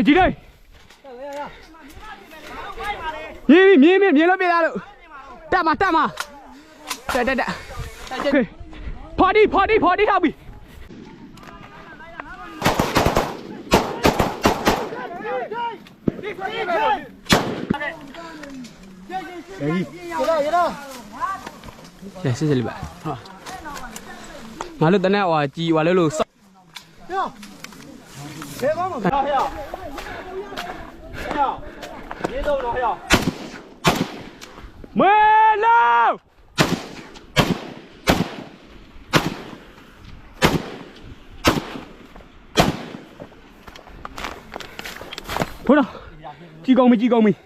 ကြည့်လိုက်မြင်လို့ပြလာလို့တက်မှာတက်ဖော်ဒီထောက်ပြီရစစ်စစ်လေးပါဟာငါတို့တနက်ဟိုကြီးဟိုလို့ဆော့ဘယ်ကောင်းမလဲဟဲ့ရေတော့တော့ဟဲ့မဲလောဟိုတော့ကြီးကောင်းပြီဟမ်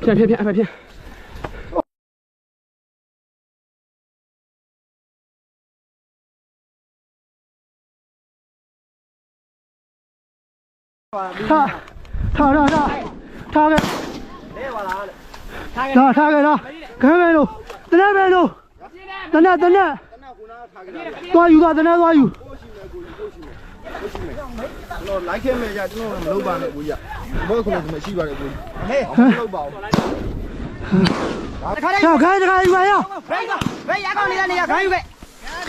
ပြန်ထားထားခဲ့တော့ခဲပဲလို့တနက်ပဲလို့တနက်သွားယူတော့လိုက်ခဲ့မယ်ကြာကျွန်တော်မလုပ်ပါနဲ့ကိုကြီးကဘောခုနကမရှိပါနဲ့ကိုကြီးဟဲ့မလုပ်ပါဘူးခိုင်းယူပါရဘယ်ရကောင်းနေရခိုင်းယူပဲ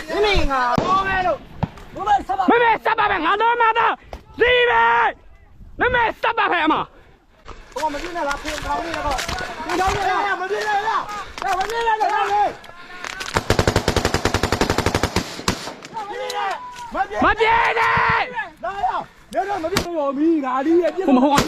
ဒီနေ့ငါဘောမဲလို့妹စပါပဲငါတော့မတော့စီးပဲ妹စပါပဲအမ我们今天来碰高丽那个，碰高丽了，没进来了，没进来了，မပြေနဲ့来呀，别说没进有米，哪里也进。我们后面。